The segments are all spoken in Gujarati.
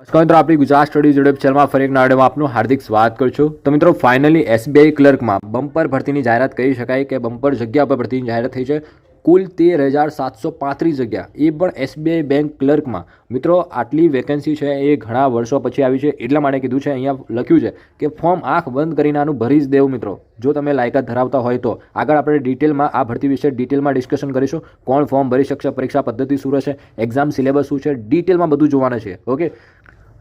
મિત્રો આપણી ગુજરાત સ્ટડીઝ યુટ્યુબ ચેનલમાં ફરી એક નવા વિડીયોમાં આપનું હાર્દિક સ્વાગત કરું છું। તો મિત્રો ફાઇનલી એસબીઆઈ ક્લર્કમાં બમ્પર ભરતીની જાહેરાત કહી શકાય કે બમ્પર જગ્યા પર ભરતીની જાહેરાત થઈ છે। કુલ 13,735 જગ્યા, એ પણ એસબીઆઈ બેંક ક્લર્કમાં। મિત્રો આટલી વેકેન્સી છે એ ઘણા વર્ષો પછી આવી છે, એટલા માટે કીધું છે, અહીંયા લખ્યું છે કે ફોર્મ આંખ બંધ કરીને આનું ભરી જ દેવું મિત્રો, જો તમે લાયકાત ધરાવતા હોય તો। આગળ આપણે ડિટેલમાં આ ભરતી વિશે ડિટેલમાં ડિસ્કશન કરીશું, કોણ ફોર્મ ભરી શકશે, પરીક્ષા પદ્ધતિ શું રહેશે, એક્ઝામ સિલેબસ શું છે, ડિટેલમાં બધું જોવાના છે। ઓકે,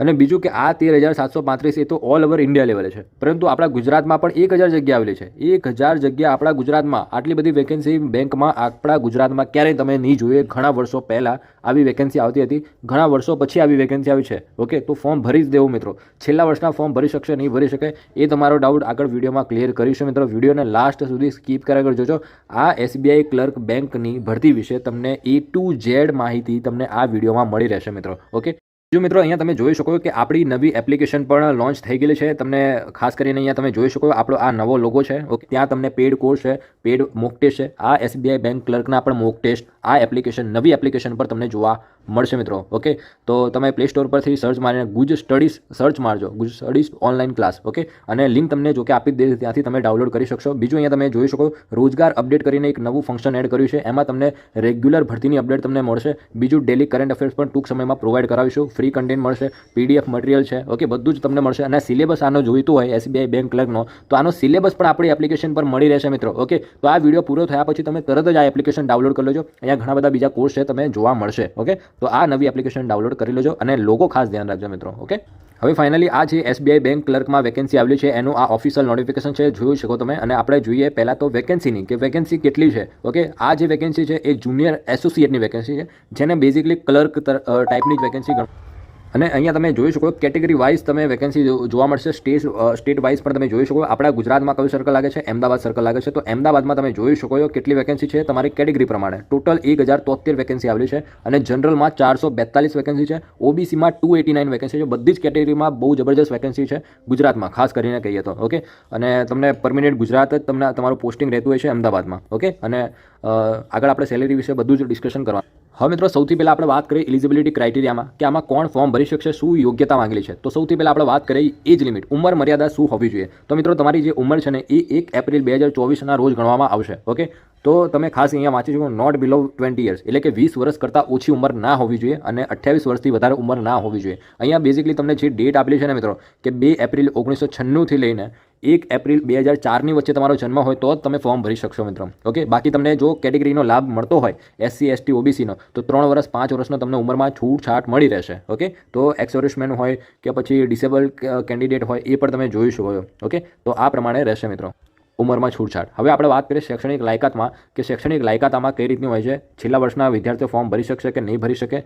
અને બીજું કે આ 13,735 એ તો ઓલ ઓવર ઇન્ડિયા લેવલે છે, પરંતુ આપણા ગુજરાતમાં પણ 1,000 જગ્યા આવેલી છે। 1,000 જગ્યા આપણા ગુજરાતમાં, આટલી બધી વેકેન્સી બેંકમાં આપણા ગુજરાતમાં ક્યારેય તમે નહીં જોઈએ। ઘણા વર્ષો પહેલાં આવી વેકેન્સી આવતી હતી, ઘણા વર્ષો પછી આવી વેકેન્સી આવી છે। ઓકે, તો ફોર્મ ભરી જ દેવું મિત્રો। છેલ્લા વર્ષના ફોર્મ ભરી શકશે નહીં ભરી શકે એ તમારો ડાઉટ આગળ વિડીયોમાં ક્લિયર કરીશું મિત્રો। વિડીયોને લાસ્ટ સુધી સ્કીપ કર્યા કરજો। જો આ એસબીઆઈ ક્લર્ક બેંકની ભરતી વિશે તમને A to Z માહિતી તમને આ વિડીયોમાં મળી રહેશે મિત્રો। ઓકે, જો મિત્રો અહીંયા તમે જોઈ શકો કે આપણી નવી એપ્લિકેશન પણ લોન્ચ થઈ ગયેલી છે। તમને ખાસ કરીને અહીંયા તમે જોઈ શકો આપણો આ નવો લોગો છે। ઓકે, ત્યાં તમને પેડ કોર્સ છે, પેડ મોક ટેસ્ટ છે। આ એસબીઆઈ બેંક ક્લર્કના પણ મોક ટેસ્ટ આ એપ્લિકેશન, નવી એપ્લિકેશન પર તમને જોવા મળશે મિત્રો। ઓકે, તો તમે પ્લે સ્ટોર પરથી સર્ચ મારીને ગુજ સ્ટડીઝ સર્ચ મારજો, Guj studies online class. Okay, અને લિંક તમને જો કે આપી દે, ત્યાંથી તમે ડાઉનલોડ કરી શકશો। બીજું અહીંયા તમે જોઈ શકો રોજગાર અપડેટ કરીને એક નવું ફંક્શન એડ કર્યું છે, એમાં તમને રેગ્યુલર ભરતીની અપડેટ તમને મળશે। બીજું ડેલી કરંટ અફેર્સ પણ ટૂંક સમયમાં પ્રોવાઈડ કરાવીશું, ફ્રી કન્ટેન્ટ મળશે, પીડીએફ મટીરિયલ છે। ઓકે, બધું જ તમને મળશે, અને સિલેબસ આનો જોઈતું હોય એસબીઆઈ બેંક ક્લર્કનો તો આનો સિલેબસ પણ આપણી એપ્લિકેશન પર મળી રહેશે મિત્રો। ઓકે, તો આ વિડીયો પૂરો થયા પછી તમે તરત જ આ એપ્લિકેશન ડાઉનલોડ કરી લેજો, અહીંયા ઘણા બધા બીજા કોર્સ છે તમે જોવા મળશે। ઓકે, તો આ નવી એપ્લિકેશન ડાઉનલોડ કરી લેજો, અને લોગો ખાસ ધ્યાન રાખજો મિત્રો। ઓકે, હવે ફાઇનલી આ જે એસબીઆઈ બેંક ક્લર્કમાં વેકેન્સી આવેલી છે એનું આ ઓફિશિયલ નોટિફિકેશન છે, જોઈ શકો તમે। અને આપણે જોઈએ પહેલાં તો વેકેન્સીની કે વેકેન્સી કેટલી છે। ઓકે, આ જે વેકેન્સી છે એ જુનિયર એસોસિએટની વેકેન્સી છે, જેને બેઝિકલી ક્લર્ક ટાઈપની જ વેકેન્સી ગણ। અને અહીંયા તમે જોઈ શકો કેટેગરી વાઇઝ તમે વેકેન્સી જોવા મળશે, સ્ટેટ વાઇઝ પણ તમે જોઈ શકો। આપણા ગુજરાતમાં કયું સર્કલ લાગે છે? અમદાવાદ સર્કલ લાગે છે, તો અમદાવાદમાં તમે જોઈ શકો છો કેટલી વેકેન્સી છે તમારી કેટેગરી પ્રમાણે। ટોટલ 1,073 વેકેન્સી આવેલી છે, અને જનરલમાં 442 વેકેન્સી છે, ઓબીસીમાં 289 વેકેન્સી છે। બધી જ કેટેગરીમાં બહુ જબરજસ્ત વેકેન્સી છે ગુજરાતમાં, ખાસ કરીને કહીએ તો। ઓકે, અને તમને પરમિનેન્ટ ગુજરાત જ તમને તમારું પોસ્ટિંગ રહેતું હોય છે અમદાવાદમાં। ઓકે, અને આગળ આપણે સેલેરી વિશે બધું જ ડિસ્કશન કરવાનું। હવે મિત્રો સૌથી પહેલાં આપણે વાત કરીએ એલિજિબિલિટી ક્રાઇટેરિયામાં કે આમાં કોણ ફોર્મ ભરી શકશે, શું યોગ્યતા માંગેલી છે। તો સૌથી પહેલાં આપણે વાત કરીએ એજ લિમિટ, ઉંમર મર્યાદા શું હોવી જોઈએ। તો મિત્રો તમારી જે ઉંમર છે ને એ 1 એપ્રિલ 2024ના રોજ ગણવામાં આવશે। ઓકે, તો તમે ખાસ અહીંયા વાંચી શકો નોટ બિલો 20 યર્સ, એટલે કે 20 વર્ષ કરતાં ઓછી ઉંમર ના હોવી જોઈએ, અને 28 વર્ષથી વધારે ઉંમર ના હોવી જોઈએ। અહીંયા બેઝિકલી તમને જે ડેટ આપેલી છે ને મિત્રો કે 2 એપ્રિલ 1996થી લઈને 1 એપ્રિલ 2004ની વચ્ચે તમારો જન્મ હોય તો જ તમે ફોર્મ ભરી શકશો મિત્રો। ઓકે, બાકી તમને જો કેટેગરીનો લાભ મળતો હોય SC ST OBCનો તો 3 વર્ષ 5 વર્ષનો તમને ઉંમરમાં છૂટછાટ મળી રહેશે। ઓકે, તો એક્સ સર્વિસમેન હોય કે પછી ડિસેબલ કેન્ડિડેટ હોય એ પણ તમે જોઈ શકો છો। ઓકે, તો આ પ્રમાણે રહેશે મિત્રો ઉંમરમાં છૂટછાટ। હવે આપણે વાત કરીએ શૈક્ષણિક લાયકાતમાં કે શૈક્ષણિક લાયકાત આમાં કઈ રીતની હોય છે, છેલ્લા વર્ષના વિદ્યાર્થીઓ ફોર્મ ભરી શકશે કે નહીં ભરી શકે।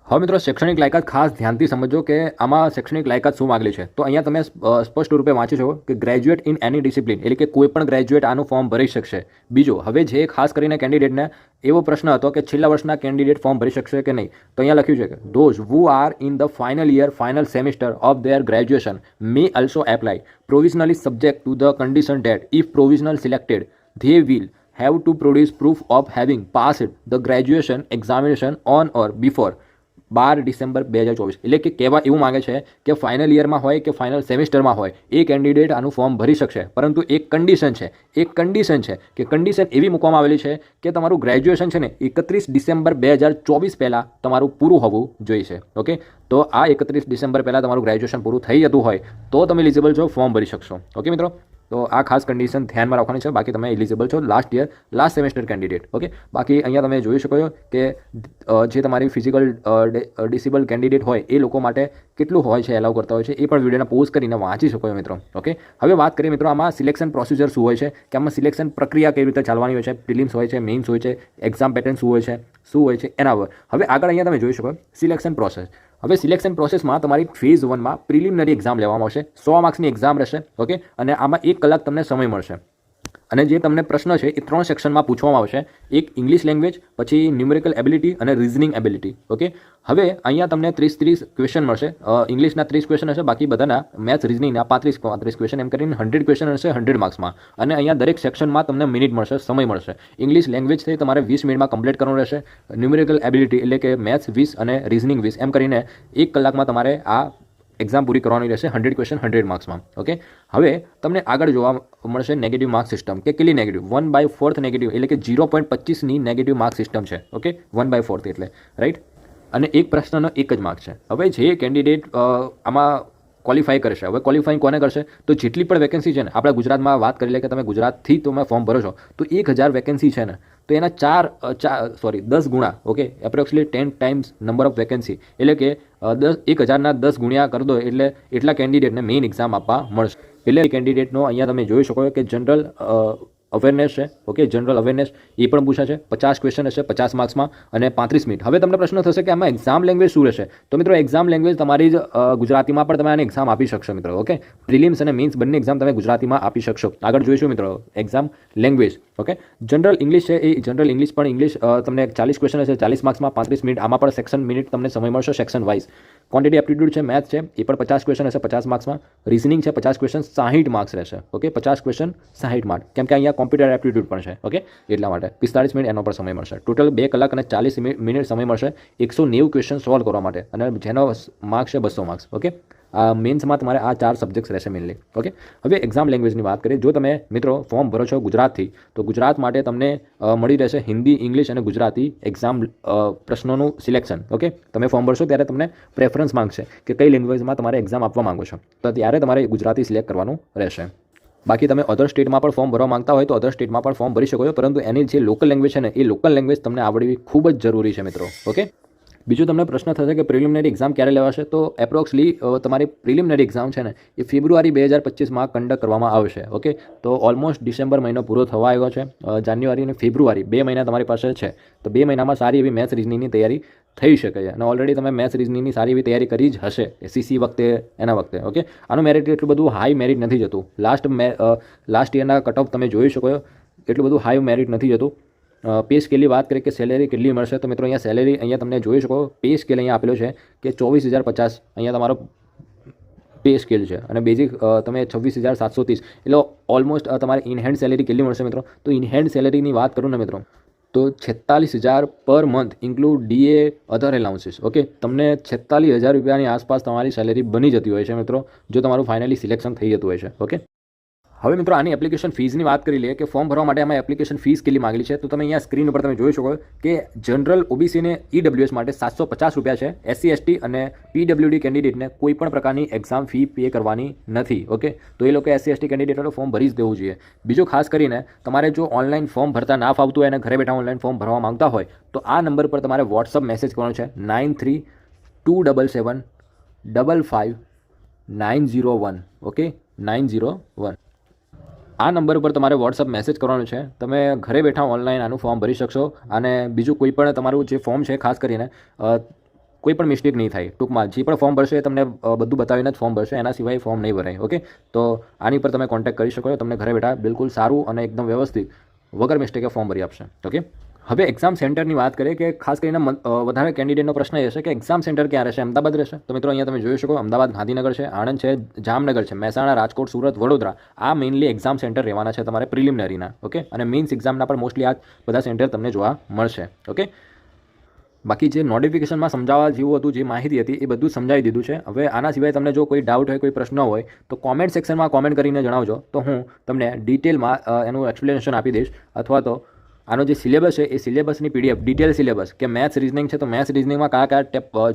હવે મિત્રો શૈક્ષણિક લાયકાત ખાસ ધ્યાનથી સમજો કે આમાં શૈક્ષણિક લાયકાત શું માંગેલી છે। તો અહીંયા તમે સ્પષ્ટ રૂપે વાંચી શકો કે ગ્રેજ્યુએટ ઇન એની ડિસિપ્લિન, એટલે કે કોઈ પણ ગ્રેજ્યુએટ આનું ફોર્મ ભરી શકશે। બીજો, હવે જે ખાસ કરીને કેન્ડિડેટને એવો પ્રશ્ન હતો કે છેલ્લા વર્ષના કેન્ડિડેટ ફોર્મ ભરી શકશે કે નહીં, તો અહીંયા લખ્યું છે કે those who are in the final year final semester of their graduation May also apply પ્રોવિઝનલી subject to the condition date if provisional selected they will have to produce proof of having passed the graduation examination on or before 12 December 2024। એટલે કે કહેવા એવું માંગે છે કે ફાઇનલ યરમાં હોય કે ફાઇનલ સેમિસ્ટરમાં હોય એ કેન્ડિડેટ આનું ફોર્મ ભરી શકશે, પરંતુ એક કન્ડિશન છે કે કન્ડિશન એવી મૂકવામાં આવેલી છે કે તમારું ગ્રેજ્યુએશન છે ને 31 ડિસેમ્બર 2024 પહેલાં તમારું પૂરું હોવું જોઈએ। ઓકે, તો આ 31 ડિસેમ્બર પહેલાં તમારું ગ્રેજ્યુએશન પૂરું થઈ જતું હોય તો તમે એલિજિબલ છો, ફોર્મ ભરી શકશો। ઓકે મિત્રો, તો આ ખાસ કન્ડિશન ધ્યાનમાં રાખવાની છે, બાકી તમે એલિજિબલ છો last year last semester candidate. Okay, બાકી અહીંયા તમે જોઈ શકો છો કે જે તમારી ફિઝિકલ ડિસેબલ કેન્ડિડેટ હોય એ લોકો માટે કેટલું હોય છે, એલાઉ કરતા હોય છે, એ પણ વિડીયોને પોઝ કરીને વાંચી શકો છો મિત્રો। ઓકે, હવે વાત કરીએ મિત્રો આમાં સિલેક્શન પ્રોસિજર શું હોય છે, કે આમાં સિલેક્શન પ્રક્રિયા કેવી રીતે ચાલવાની હોય છે, પ્રિલિમ્સ હોય છે, મેઇન્સ હોય છે, એક્ઝામ પેટર્ન શું હોય છે એના પર। હવે આગળ અહીંયા તમે જોઈ શકો સિલેક્શન પ્રોસેસ। હવે સિલેક્શન પ્રોસેસમાં તમારી ફેઝ 1માં પ્રિલિમિનરી એક્ઝામ લેવામાં આવશે, 100 માર્ક્સની એક્ઝામ રહેશે। ઓકે, અને આમાં 1 કલાક તમને સમય મળશે। અને જે તમને પ્રશ્ન છે એ 3 સેક્શનમાં પૂછવામાં આવશે. એક ઇંગ્લિશ લેંગ્વેજ, પછી ન્યુમેરિકલ એબિલિટી અને રિઝનિંગ એબિલિટી. ઓકે, હવે અહીંયા તમને 30 ક્વેશ્ચન મળશે. ઇંગ્લિશના 30 ક્વેશ્ચન હશે, બાકી બધાના મેથ્સ રિઝનિંગના 35 ક્વેશ્ચન, એમ કરીને 100 ક્વેશ્ચન હશે 100 માર્ક્સમાં. અને અહીંયા દરેક સેક્શનમાં તમને મિનિટ મળશે, સમય મળશે. ઇંગ્લિશ લેંગ્વેજ છે તમારે 20 મિનિટમાં કમ્પ્લીટ કરવાનું રહેશે. ન્યુમેરિકલ એબિલિટી એટલે કે મેથ્સ 20 અને રિઝનિંગ 20, એમ કરીને 1 કલાકમાં તમારે આ એક્ઝામ પૂરી કરવાની રહેશે. 100 ક્વેશ્ચન 100 માર્ક્સમાં. ઓકે, હવે તમને આગળ જોવા મળશે નેગેટિવ માર્ક સિસ્ટમ, કે કેટલી નેગેટિવ 1/4 નેગેટિવ, એટલે કે 0.25ની નેગેટિવ માર્ક સિસ્ટમ છે. ઓકે, 1/4 એટલે રાઈટ. અને એક પ્રશ્નનો 1 જ માર્ક છે. હવે જે કેન્ડિડેટ આમાં ક્વોલિફાય કરશે, હવે ક્વોલિફાઈંગ કોને કરશે, તો જેટલી પણ વેકેન્સી છે ને, આપણા ગુજરાતમાં વાત કરી લે કે તમે ગુજરાતથી તમે ફોર્મ ભરો છો તો 1000 વેકેન્સી છે ને, તો એના 10 ગુણા. Okay, approximately 10 times number of vacancy, એટલે કે 1000ના 10 ગુણ્યા કરી દો એટલે એટલા કેન્ડિડેટને મેઇન એક્ઝામ આપવા મળશે. એટલે કેન્ડિડેટનો અહીંયા તમે જોઈ શકો કે જનરલ અવેરનેસ છે. ઓકે, જનરલ અવેરનેસ એ પણ પૂછાશે. 50 ક્વેશ્ચન હશે 50 માર્ક્સમાં અને 35 મિનિટ. હવે તમને પ્રશ્ન થશે કે આમાં એક્ઝામ લેંગ્વેજ શું રહેશે? તો મિત્રો એક્ઝામ લેંગ્વેજ તમારી જ ગુજરાતીમાં પણ તમે આને એક્ઝામ આપી શકશો મિત્રો. ઓકે, પ્રિલિમ્સ અને મેન્સ બંને એક્ઝામ તમે ગુજરાતીમાં આપી શકશો. આગળ જોઈશું મિત્રો exam language. Okay, general English છે, એ જનરલ ઇંગ્લિશ પણ ઇંગ્લિશ તમને 40 ક્વેશ્ચન હશે 40 માર્ક્સમાં 35 મિનિટ. આમાં પણ સેક્શન મિનિટ તમને સમય મળશે સેક્શન વાઇઝ. ક્વોન્ટિટી એપ્ટિટ્યૂડ છે, મેથ્સ છે, એ પણ 50 ક્વેશ્ચન હશે 50 માર્ક્સમાં. રિઝનિંગ છે 50 ક્વેશ્ચન 60 માર્ક્સ રહેશે. ઓકે, 50 ક્વેશ્ચન 60 માર્ક, કેમ કે અહીંયા કોમ્પ્યુટર એપ્ટિટ્યૂડ પણ છે. ઓકે, એટલા માટે 45 મિનિટ એનો પર સમય મળશે. ટોટલ 2 કલાક અને 40 મિનિટ સમય મળશે 190 ક્વેશ્ચન સોલ્વ કરવા માટે, અને જેનો માર્ક્સ છે 200 માર્ક્સ. ઓકે, આ મેન્સમાં તમારે આ 4 સબ્જેક્ટ્સ રહેશે મેનલી. ઓકે, હવે એક્ઝામ લેંગ્વેજની વાત કરીએ. જો તમે મિત્રો ફોર્મ ભરો છો ગુજરાતથી, તો ગુજરાત માટે તમને મળી રહેશે હિન્દી, ઇંગ્લિશ અને ગુજરાતી એક્ઝામ પ્રશ્નોનું સિલેક્શન. ઓકે, તમે ફોર્મ ભરશો ત્યારે તમને પ્રેફરન્સ માંગશે કે કઈ લેંગ્વેજમાં તમારે એક્ઝામ આપવા માંગો છો, તો ત્યારે તમારે ગુજરાતી સિલેક્ટ કરવાનું રહેશે. બાકી તમે અધર સ્ટેટમાં પણ ફોર્મ ભરવા માંગતા હોય તો અધર સ્ટેટમાં પણ ફોર્મ ભરી શકો છો, પરંતુ એની જે લોકલ લેંગ્વેજ છે ને, એ લોકલ લેંગ્વેજ તમને આવડવી ખૂબ જ જરૂરી છે મિત્રો. ઓકે, બીજું તમને પ્રશ્ન થશે કે પ્રિલિમિનરી એક્ઝામ ક્યારે લેવાશે? તો એપ્રોક્સલી તમારી પ્રિલિમિનરી એક્ઝામ છે ને એ ફેબ્રુઆરી 2025માં કન્ડક્ટ કરવામાં આવશે. ઓકે, તો ઓલમોસ્ટ ડિસેમ્બર મહિનો પૂરો થવા આવ્યો છે. જાન્યુઆરી અને ફેબ્રુઆરી 2 મહિના તમારી પાસે છે. તો 2 મહિનામાં સારી એવી મેથ્સ રિઝનિંગની તૈયારી થઈ શકે છે, અને ઓલરેડી તમે મેથ્સ રિઝનિંગની સારી એવી તૈયારી કરી જ હશે એસસીસી વખતે, એના વખતે. ઓકે, આનું મેરિટ એટલું બધું હાઈ મેરિટ નથી જતું. લાસ્ટ યરના કટ ઓફ તમે જોઈ શકો એટલું બધું હાઈ મેરિટ નથી જતું. પે સ્કેલની વાત કરીએ કે સેલેરી કેટલી મળશે, તો મિત્રો અહીંયા સેલેરી અહીંયા તમને જોઈ શકો પે સ્કેલ અહીંયા આપેલો છે કે 24,050 અહીંયા તમારો પે સ્કેલ છે, અને બેઝિક તમે 26,730, એટલે ઓલમોસ્ટ તમારે ઇન હેન્ડ સેલેરી કેટલી મળશે મિત્રો? તો ઇન હેન્ડ સેલેરીની વાત કરું ને મિત્રો, તો 46,000 પર મંથ ઇન્ક્લુડ ડીએ અધર એલાઉન્સીસ. ઓકે, તમને 46,000 રૂપિયાની આસપાસ તમારી સેલેરી બની જતી હોય છે મિત્રો, જો તમારું ફાઇનલી સિલેક્શન થઈ જતું હોય છે. ઓકે, હવે મિત્રો આની એપ્લિકેશન ફીઝની વાત કરી લઈએ કે ફોર્મ ભરવા માટે આમાં એપ્લિકેશન ફીસ કેટલી માંગેલી છે. તો તમે અહીંયા સ્ક્રીન ઉપર તમે જોઈ શકો કે જનરલ ઓબીસી ને ઈડબ્લ્યુએસ માટે 750 રૂપિયા છે. એસસી એસટી અને પીડબ્લ્યુડી કેન્ડિડેટને કોઈ પણ પ્રકારની એક્ઝામ ફી પે કરવાની નથી. ઓકે, તો એ લોકો એસસી એસટી કેન્ડિડેટોને ફોર્મ ભરી જ દેવું જોઈએ. બીજું ખાસ કરીને તમારે જો ઓનલાઈન ફોર્મ ભરતા ના ફાવતું હોય અને ઘરે બેઠા ઓનલાઈન ફોર્મ ભરવા માંગતા હોય તો આ નંબર પર તમારે વોટ્સઅપ મેસેજ કરવાનો છે 9327755901. ઓકે, 901 આ નંબર પર તમારે વોટ્સઅપ મેસેજ કરવાનો છે. તમે ઘરે બેઠા ઓનલાઈન આનું ફોર્મ ભરી શકશો, અને બીજું કોઈ પણ તમારું જે ફોર્મ છે ખાસ કરીને કોઈ પણ મિસ્ટેક નહીં થાય. ટૂંકમાં જે પણ ફોર્મ ભરશે એ તમને બધું બતાવીને જ ફોર્મ ભરશે, એના સિવાય ફોર્મ નહીં ભરાય. ઓકે, તો આની પર તમે કોન્ટેક્ટ કરી શકો છો. તમને ઘરે બેઠા બિલકુલ સારું અને એકદમ વ્યવસ્થિત વગર મિસ્ટેકે ફોર્મ ભરી આપશે. ઓકે, હવે એક્ઝામ સેન્ટરની વાત કરીએ કે ખાસ કરીને વધારે કેન્ડિડેટનો પ્રશ્ન એ છે કે એક્ઝામ સેન્ટર ક્યાં રહેશે? અમદાવાદ રહેશે? તો મિત્રો અહીંયા તમે જોઈ શકો અમદાવાદ, ગાંધીનગર છે, આણંદ છે, જામનગર છે, મહેસાણા, રાજકોટ, સુરત, વડોદરા, આ મેઇનલી એક્ઝામ સેન્ટર રહેવાના છે તમારે પ્રિલિમિનરીના. ઓકે, અને મેઇન્સ એક્ઝામના પણ મોસ્ટલી આ બધા સેન્ટર તમને જોવા મળશે. ઓકે, બાકી જે નોટિફિકેશનમાં સમજાવવા જેવું હતું, જે માહિતી હતી એ બધું સમજાવી દીધું છે. હવે આના સિવાય તમને જો કોઈ ડાઉટ હોય, કોઈ પ્રશ્ન હોય તો કોમેન્ટ સેક્શનમાં કોમેન્ટ કરીને જણાવજો, તો હું તમને ડિટેલમાં એનું એક્સપ્લેનેશન આપી દઈશ. અથવા તો આનો જે સિલેબસ છે એ સિલેબસની પીડીએફ ડિટેલ સિલેબસ કે મેથ્સ રિઝનિંગ છે તો મેથ્સ રિઝનિંગમાં કયા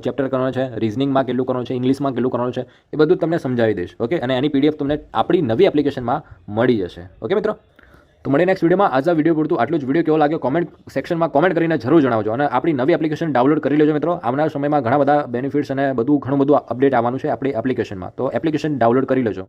ચેપ્ટર કરવાનો છે, રિઝનિંગમાં કેટલું કરવાનું છે, ઇંગ્લિશમાં કેટલું કરવાનું છે, એ બધું તમને સમજાવી દઈશ. ઓકે, અને એની પીડીએફ તમને આપણી નવી એપ્લિકેશનમાં મળી જશે. ઓકે મિત્રો, તો મળીએ નેક્સ્ટ વિડીયોમાં. આજ આ વિડીયો પૂરતું આટલું જ. વિડીયો કેવો લાગ્યો કોમેન્ટ સેક્શનમાં કોમેન્ટ કરીને જરૂર જણાવજો, અને આપણી નવી એપ્લિકેશન ડાઉનલોડ કરી લેજો મિત્રો. આવનાર સમયમાં ઘણા બધા બેનિફિટ્સ અને ઘણું બધું અપડેટ આવવાનું છે આપણી એપ્લિકેશનમાં, તો એપ્લિકેશન ડાઉનલોડ કરી લેજો.